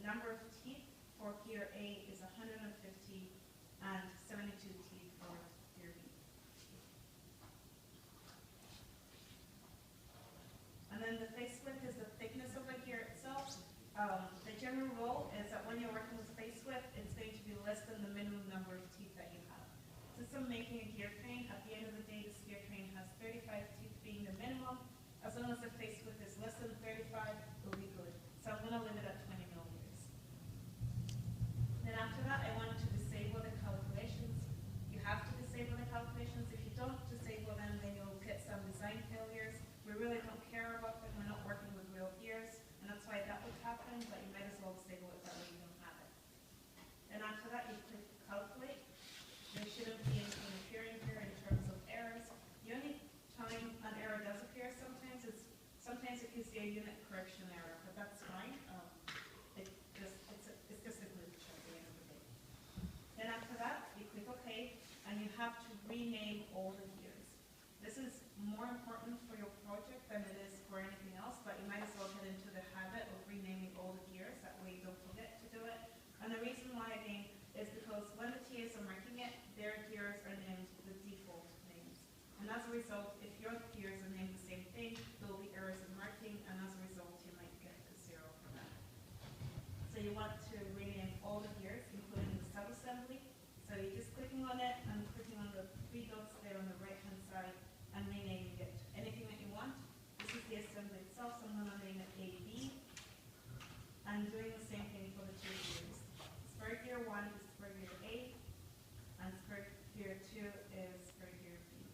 number of teeth for gear A is 150 and 72 teeth for gear B. And then the face width is the thickness of the gear itself. The general rule is that when you're working with face width, it's going to be less than the minimum number of teeth that you have. Since I'm making a gear train, at the end of the day, this gear train has 35 teeth being the minimum. As long as the face width is less than 35, it'll be good. So I'm going to limit at 20 millimeters. Then after that, I want to disable the calculations. You have to disable the calculations. If you don't disable them, then you'll get some design failures. We really don't care about them. We're not working with real gears, and that's why that would happen, but you might as well disable it that way you don't have it. Then after that, you click calculate. There shouldn't be anything appearing here in terms of errors. The only time an error does appear sometimes it gives you a unit correction error, but that's fine. It's just a glitch at the end of the day. Then after that, you click OK, and you have to rename all the gears. This is more important for your project than it is for anything else, but you might as well get into the habit of renaming all the gears. That way you don't forget to do it. And the reason why, again, is because when the TAs are marking it, their gears are named the default names. And as a result, if your gears are named the same thing, there will be errors in marking, and as a result, you might get a 0 for that. So you want to rename all the gears, including the sub-assembly. So you're just clicking on it and clicking on the 3 dots there on the right-hand side and renaming it to anything that you want. This is the assembly itself, so I'm going to name it AB. And doing the same thing for the 2 gears. Spur gear 1 is spur gear A, and spur gear 2 is spur gear B.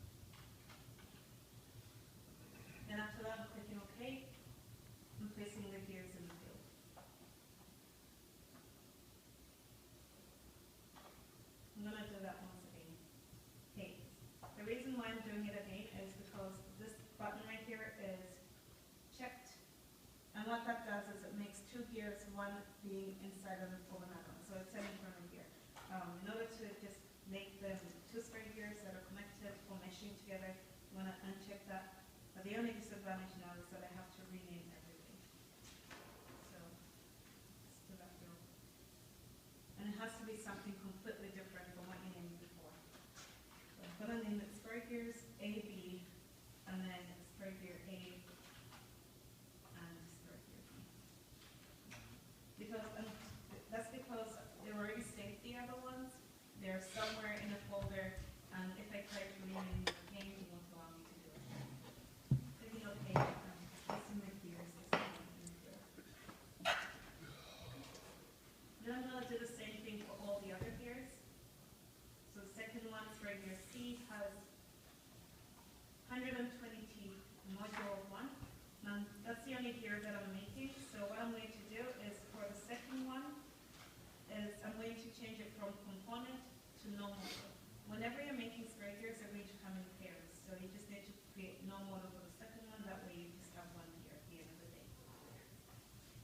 Then after that, I'm clicking OK, and placing the gears in the field. I'm going to do that once again. Okay. The reason why I'm doing it again is because this button right here is checked. And what that does is it makes 2 gears, one being inside of another. So it's an internal gear. In order to just make them 2 spare gears that are connected or meshing together, you want to uncheck that. But the only disadvantage now is that I have to rename everything. So let's do that here. And it has to be something completely different from what you named before. So I'm going to name it spare gears AB, and then spare gear A, and spare gear B. That's because they were already saved, the other ones. They're somewhere in the folder, and if I try to rename them again, it won't allow me to do it. Clicking OK, placing my gears. Then I'm going to do the same thing for all the other gears. So the second one, spare gear C, has 120 teeth, module 1. Now, that's the only gear that I'm making. So what I'm going to do is for the second one, is I'm going to change it from component to no model. Whenever you're making spare gears, they're going to come in pairs. So you just need to create no model for the second one. That way you just have 1 gear at the end of the day.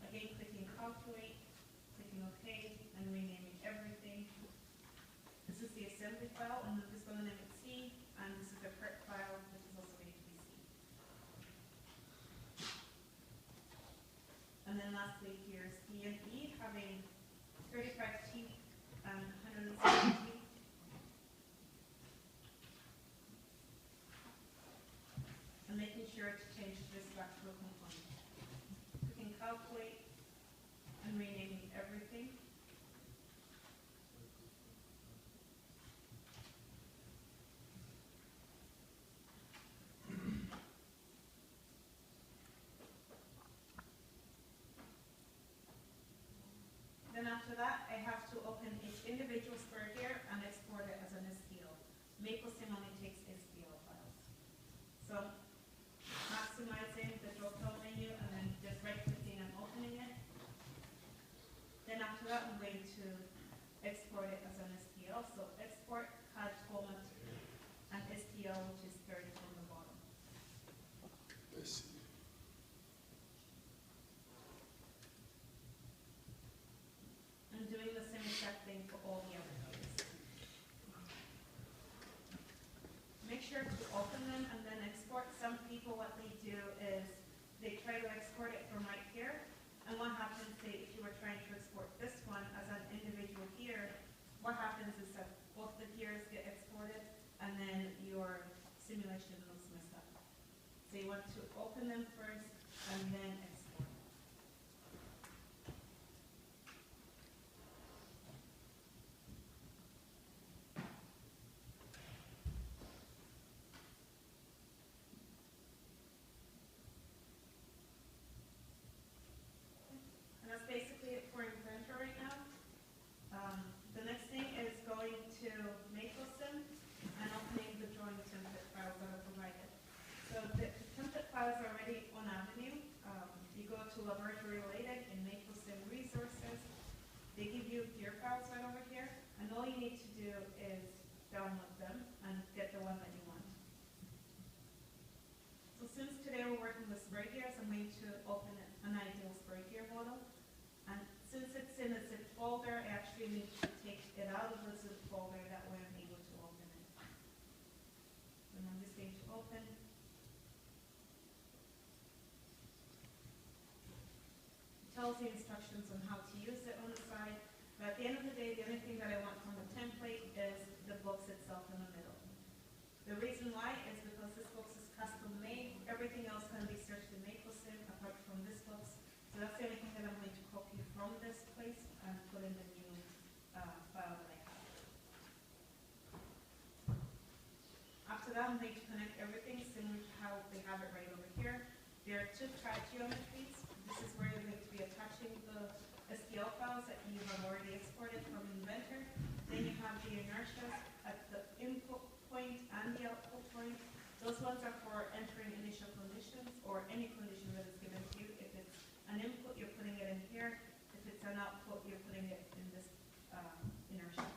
Again, clicking calculate, clicking OK, and renaming everything. This is the assembly file, and I'm just going to name it C, and this is the prep file, which is also going to be C. And then lastly, here's D and E, having 35 teeth and 170 teeth. And making sure to change this back to a component. Clicking calculate and renaming everything. Then after that, I have to open each individual spur gear and export it as an STL. MapleSim only takes STL files. So maximizing the drop-down menu and then just right-clicking and opening it. Then after that, I'm going to export it as an STL. So export CAD format and STL, which is third from the bottom. I see. And doing the same exact thing for all the other gears. Make sure to open them and then export. Some people, what they do is they try to export it from right here. And what happens, say, if you were trying to export download them and get the one that you want. So since today we're working with spray gears, I'm going to open an ideal spray gear model. And since it's in a zip folder, I actually need to take it out of the zip folder, that way I'm able to open it. And I'm just going to open. It tells the instructions on how to use it on the side, but at the end of the day, the only thing that I want from the template is the box itself in the middle. The reason why is because this box is custom made. Everything else can be searched in MapleSim apart from this box. So that's the only thing that I'm going to copy from this place and put in the new file that I have. After that, I'm going to connect everything similar to how they have it right over here. There are two CAD geometries. This is where you're going to be attaching the STL files that you have already exported from Inventor. Then you have the inertias at the input point and the output point. Those ones are for entering initial conditions or any condition that is given to you. If it's an input, you're putting it in here. If it's an output, you're putting it in this inertia.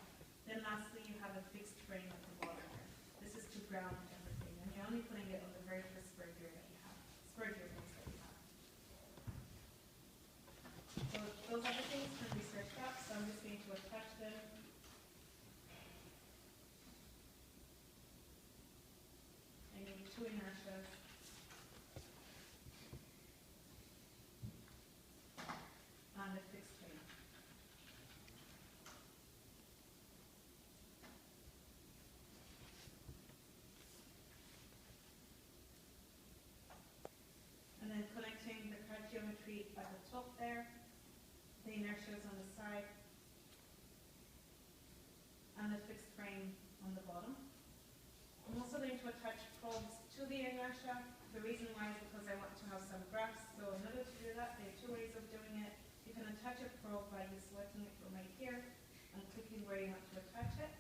Then lastly, you have a fixed frame at the bottom here. This is to ground everything, and you're only putting it on the very first spray gear that you have, spray gear box that you have. So those other things can be searched up, so I'm just going to attach them. I need two inertias. And a fixed frame. And then connecting the CAD geometry at the top there, the inertias on the side, and the fixed frame on the bottom. I'm also going to attach probes to the inertia. The reason why is because I want to have some graphs. So in order to do that, there are two ways of doing it. You can attach a probe by just selecting it from right here and clicking where you want to attach it.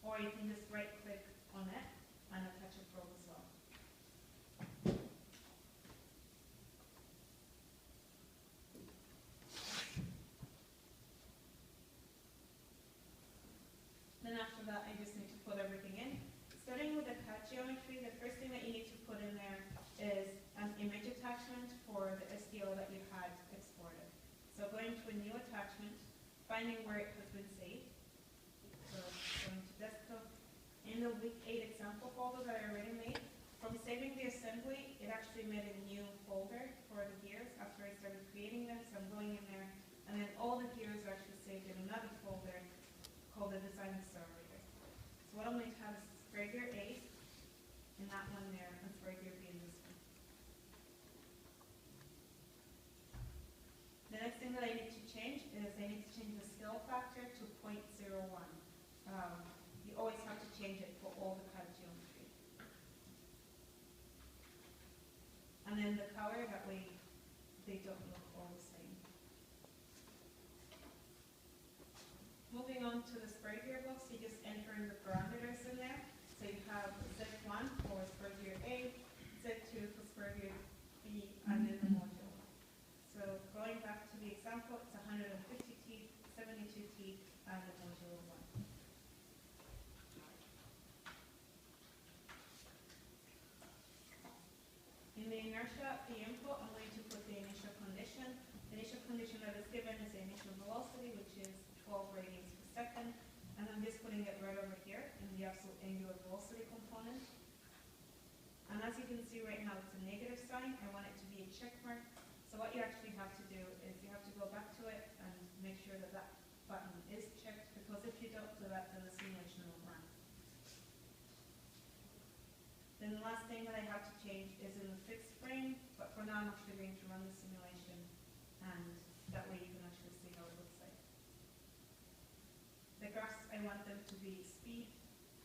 Or you can just right click on it and attach a probe as well. Then after that, I just need to put everything in. Starting with the CAD geometry, the first thing that you need to put in there is an image attachment for the STL that you had exported. So going to a new attachment, finding where it has been saved. So going to desktop. In the week 8 example folder that I already made, from saving the assembly, it actually made a new folder for the gears after I started creating them. So I'm going in there, and then all the gears are actually saved in another folder called the Design Accelerator. So what I'm going to have is spray gear A in that one there, and spray gear B in this one. The next thing that I need to change is I need to change the scale factor to 0.01. You always have to change it for all the CAD geometry. And then the color, that way they don't look all the same. Moving on to the spray gear box, you just enter in the parameters in there. So you have Z1 for spray gear A, Z2 for spray gear B, and then the module. So going back to the example, it's 150 teeth, 72 teeth, and the module 1. In the inertia, the input, I'm going to put the initial condition. The initial condition that is given is the initial velocity, which is 12 radians per second. And I'm just putting it right over here in the absolute angular velocity component. And as you can see right now, it's a negative sign. I want it to be a check mark. So what you actually have to do is you have to go back to it and make sure that that button is checked, because if you don't do that, then the simulation will run. Then the last thing that I have to change is in the fixed frame, but for now I'm actually going to run the simulation, and that way you can actually see how it looks like. The graphs, I want them to be speed.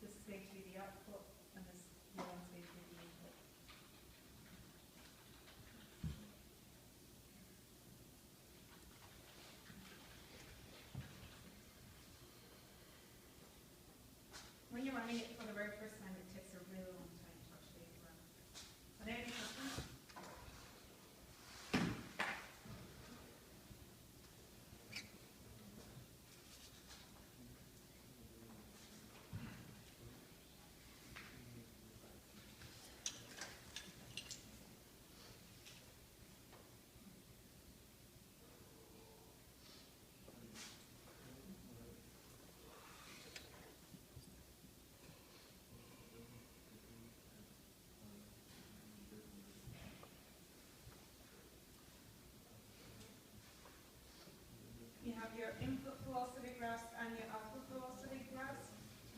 This is going to be the output, and this one is going to be the input. When you're running it for the very first time, it takes a really long time to actually run. Are there any questions?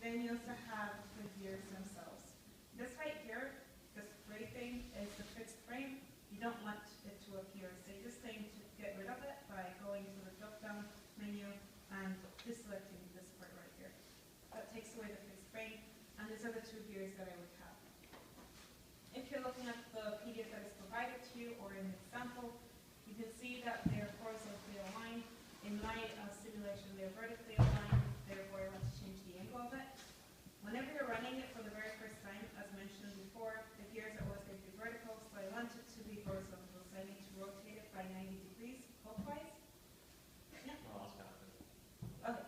then you also have the gears themselves. This right here, this gray thing is the fixed frame. You don't want it to appear, so you're just saying to get rid of it by going to the drop-down menu and deselecting this part right here. That takes away the fixed frame, and these are the two gears that I would have. If you're looking at the PDF that is provided to you or in the example, you can see that they're horizontally aligned. In my simulation, they're vertically aligned, therefore I want to change the angle of it. Whenever you're running it for the very first time, as mentioned before, the gears are always going to be vertical, so I want it to be horizontal, so I need to rotate it by 90 degrees clockwise. Yeah. Oh, that's kind of good. Okay,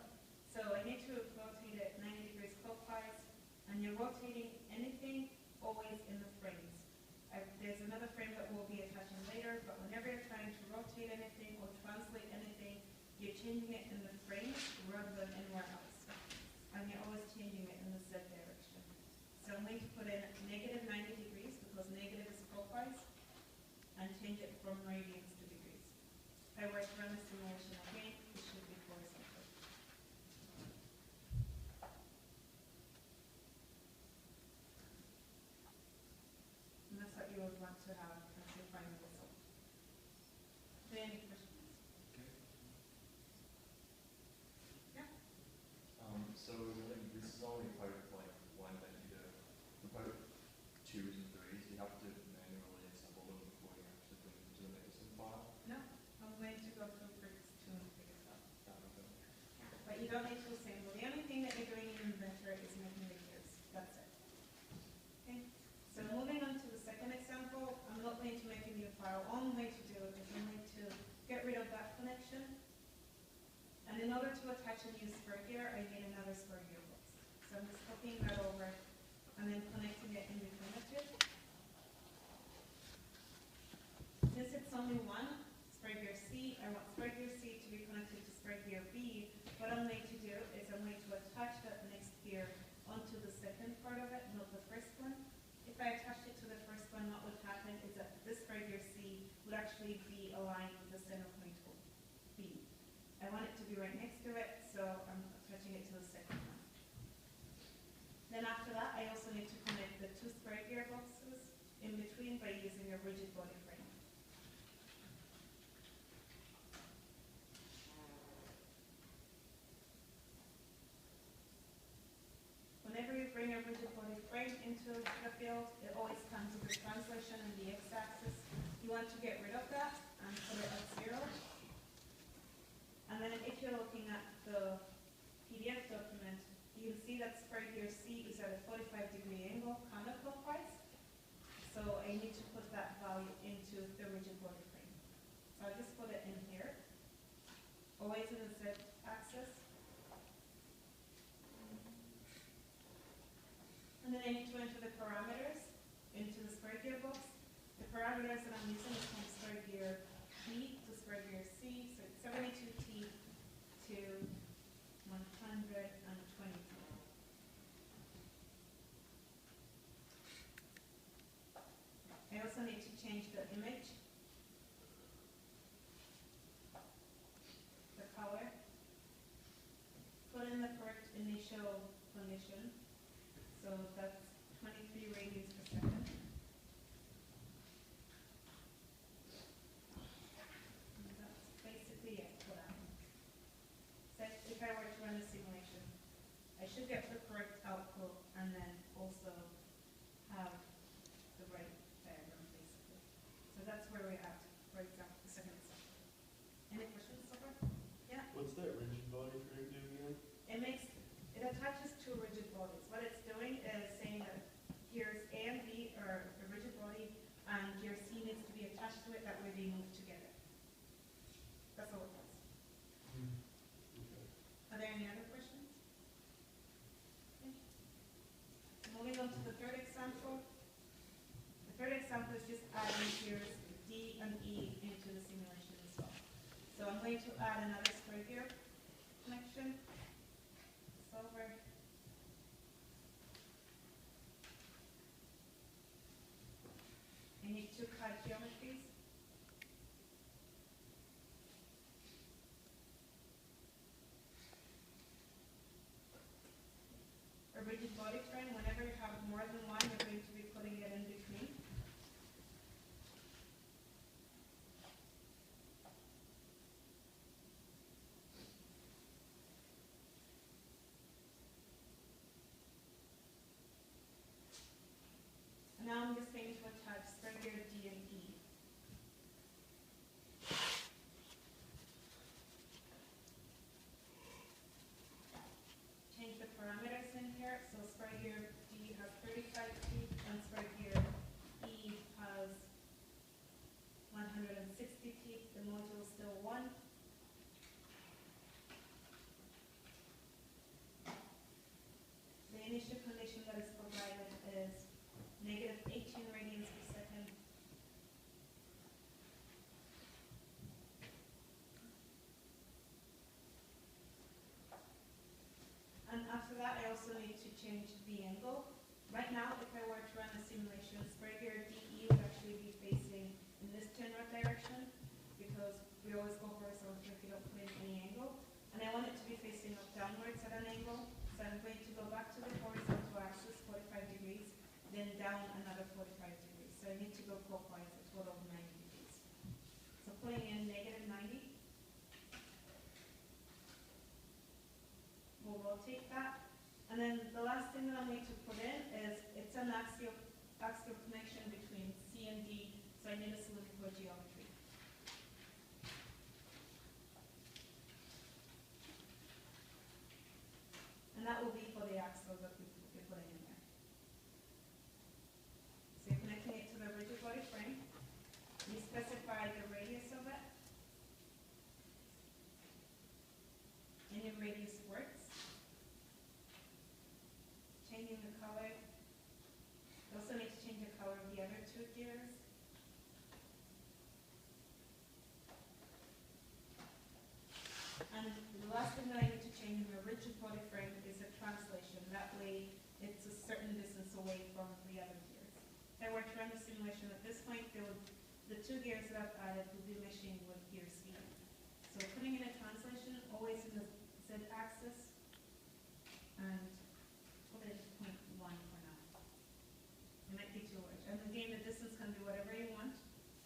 so I need to rotate it 90 degrees clockwise, and you're rotating anything always in the frames. There's another frame that we'll be attaching later, but whenever you're trying to rotate anything or translate anything, you're changing it in the frames rather than anywhere else. And you're always changing it in the Z direction. So I'm going to put in negative 90 degrees because negative is clockwise, and change it from radians to degrees. If I were to run the simulation again, it should be horizontal. And that's what you would want to have as your final result. Any questions? Yeah? So like, this is only part of like one that you do. The part 2s and 3s, you have to manually assemble them before you actually put them into the Mason file. No, I'm going to go through bricks to figure it out. Okay. But you don't need to assemble. The only thing that you're doing in Inventor is making the gears. That's it. Okay. So moving on to the second example, I'm not going to make a new file. All I'm going to do is I'm going to get rid of that connection. And in order to attach a new spur gear, I need another spur gearbox. So I'm just copying that over and then connecting it in between the two. Since it's only one, spur gear C, I want spur gear C to be connected to spur gear B. What I'm going to do is I'm going to attach that next gear onto the second part of it, not the first one. If I attached it to the first one, what would happen is that this spur gear C would actually be aligned with the center point of B. I want it to be right next to it, so I'm attaching it to the second one. Then after that, I also need to connect the two spur gearboxes in between by using a rigid body frame. Whenever you bring a rigid body frame into the field, it always comes with a translation in the x-axis. You want to get rid of that and put it at 0. And then if you're looking at the PDF document, you can see that spur gear C is at a 45-degree angle counterclockwise. So I need to put that value into the rigid body frame. So I'll just put it in here, always in the z-axis. And then I need to enter the parameters into the spur gearbox. The parameters that I'm using is from spur gear B to spur gear C, so it's 72T to 120. I also need to change the image, the color, put in the correct initial condition, so that's 23 radians per second. And that's basically it for that. So if I were to run a simulation, I should get the correct output and then also have the right diagram, basically. So that's where we're at, for example, the second example. Any questions so far? Yeah? What's that rigid body frame do again? It attaches two rigid bodies. What it's doing is saying that gears A and B are a rigid body, and gear C needs to be attached to it, that way they move together. That's all it does. Okay. Are there any other questions? Okay. Moving on to the third example. The third example is just adding gears D and E into the simulation as well. So I'm going to add another spur gear connection. Over. I need two CAD geometries. also need to change the angle. Right now, if I were to run a simulation, spray gear DE would actually be facing in this turn rod direction, because we always go horizontal if you don't put in any angle. And I want it to be facing up downwards at an angle, so I'm going to go back to the horizontal axis, 45 degrees, then down another 45 degrees. So I need to go clockwise a total of 90 degrees. So putting in -90, we'll rotate that. And then the last thing that I'll need to put in is, it's an axial connection between C and D, so I need a cylindrical geometry. And that will be for the axle that you're putting in there. So you're connecting it to the rigid body frame. You specify the radius of it. And your radius works. Changing the color. You also need to change the color of the other two gears. And the last thing that I need to change in the rigid body frame is a translation. That way, it's a certain distance away from the other gears. If I were to run the simulation at this point, the two gears that I've added would be meshing with gear speed. So putting in a translation, always in the z-axis, and put it at 0.1 for now. It might be too large. And again, the distance can be whatever you want,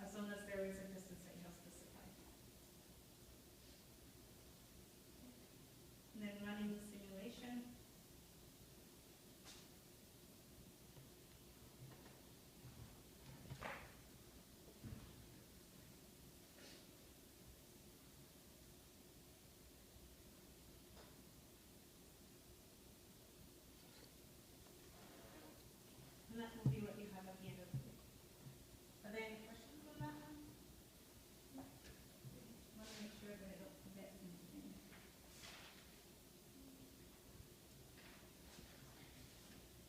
as long as there is a distance that you have specified. And then running the simulation. And that will be what you have at the end of the day. Are there any questions on that one? No? Want to make sure that I don't forget anything.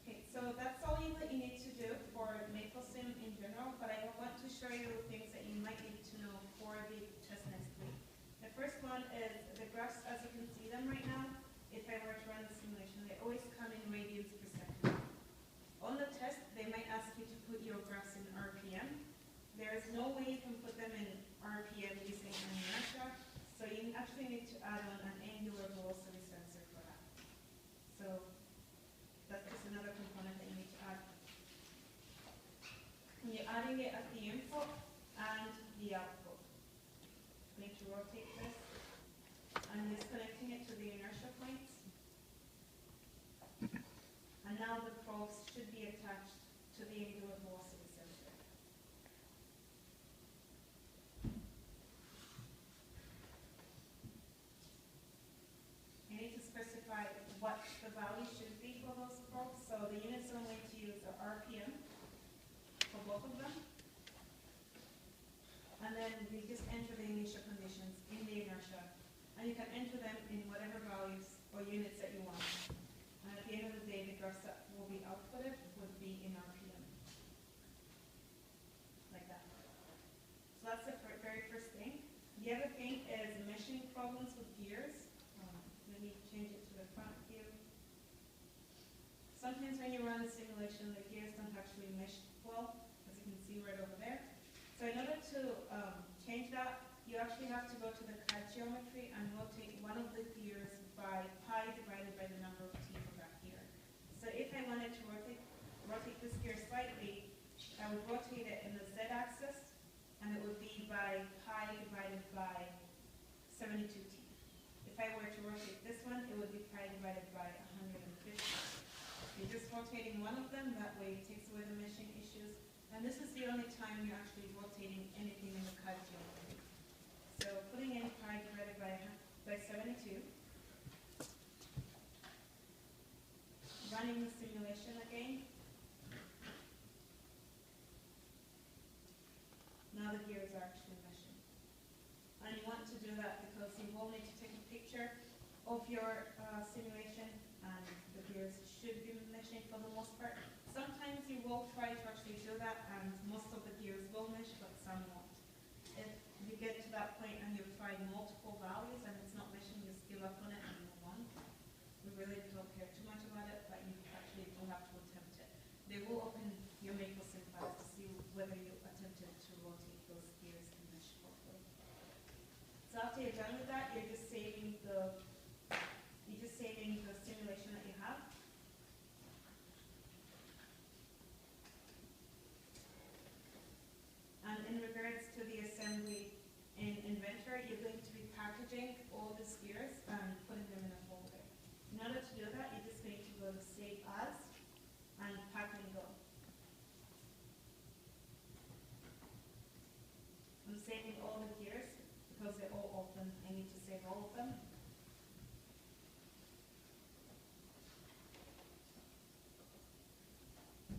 Okay, so that's all that you need to do for MapleSim in general, but I want to show you things that you might need to know for the test next week. The first one is the graphs, as you can see them right now. If I were to run the simulation, they always come in radians per second. On the test, they might ask you to put your graphs in RPM. There is no way you can put them in RPM using an inertia, so you actually need to add on an angular velocity sensor for that. So that's just another component that you need to add. And you're adding it at the input and the output. I'm going to rotate this and disconnecting it to the inertia points. And now the probes should be attached to the angular velocity sensor. You need to specify what the value should be for those probes. So the units I'm going to use are RPM for both of them. And then we just enter the initial conditions in the inertia. And you can enter them in whatever values or units that you want. And at the end of the day, the graphs that will be outputted would be in RPM. Like that. So that's the very first thing. The other thing is meshing problems with gears. Let me change it to the front view. Sometimes when you run the simulation, the gears don't actually mesh well, as you can see right over there. So in order to change that, you actually have to go to the CAD geometry and rotate one of the gears by pi divided by the number of t for that gear. So if I wanted to rotate this gear slightly, I would rotate it in the z-axis, and it would be by pi divided by 72t. If I were to rotate this one, it would be pi divided by 150. You're just rotating one of them, that way it takes away the meshing issues. And this is the only time you're actually rotating anything in the CAD geometry. So putting in pi divided by 72. Running the simulation again. Now the gears are actually meshing. And you want to do that because you will need to take a picture of your simulation, and the gears should be meshing for the most part. Sometimes you will try to actually do that, and most of the gears will mesh, but some won't. If you get to that point and you've tried multiple values and it's not meshing, just give up on it and move on. We really don't care too much about it you're done with that, you're just saving the simulation that you have. And in regards to the assembly in inventory, you're going to be packaging all these gears and putting them in a folder. In order to do that, you're just going to go to Save As and Pack and Go. I'm saving all the gears because they're all open. I need to save all of them.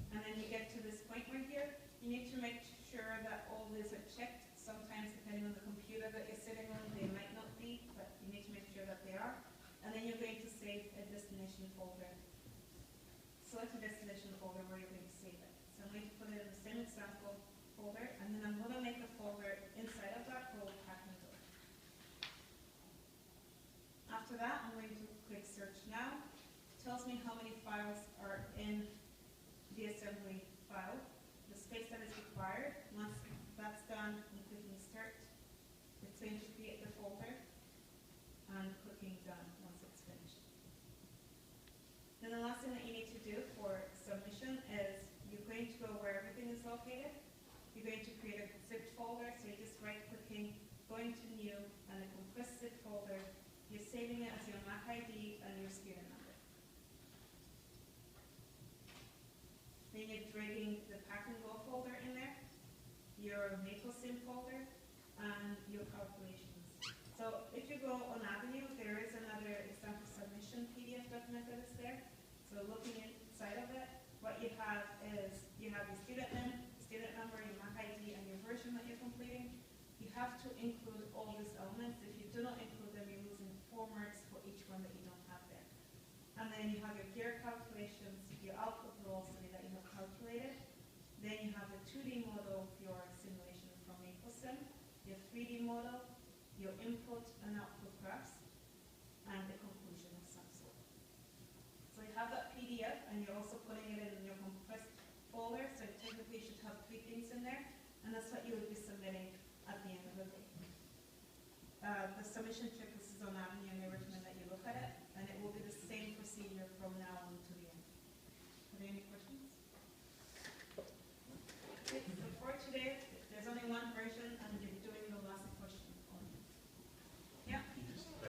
And then you get to this point right here, you need to make sure that all these are checked. Sometimes depending on the computer that you're sitting on, they might not be, but you need to make sure that they are. And then you're going to save a destination folder. Select a destination folder where you're going to save it. So I'm going to put it in the same example folder, and then I'm going to make a folder inside of that called Pack and Go. After that, I'm going to click Search Now. It tells me how many files are in the assembly file, the space that is required. Once that's done, I'm clicking Start. It's going to create the folder and clicking Done once it's finished. Then the last thing that you need to do for submission is you're going to go where everything is located. You're going to create a zipped folder, so you're just right-clicking, going to New, and a compressed zip folder. You're saving it as your Mac ID and your student number. Then you're dragging the Pack and Go folder in there, your MapleSim folder, and your calculations. So if you go on Avenue, there is another example submission PDF document that is there. So looking inside of it, what you have is you have your student name, student number, your Mac ID, and your version that you're completing. You have to include all these elements. If you do not include them, you're losing 4 marks for each one that you don't have there. And then you have your gear calculations, your output velocity that you have calculated. Then you have the 2D model of your simulation from MapleSim, your 3D model, your input and output graphs, and the conclusion of some sort. So you have that PDF, and you're also putting it in your compressed folder, so technically you should have 3 things in there, and that's what you would be submitting at the end of the day. The submission checklist is on Avenue, and I recommend that you look at it, and it will be the same procedure from now on to the end. Are there any questions?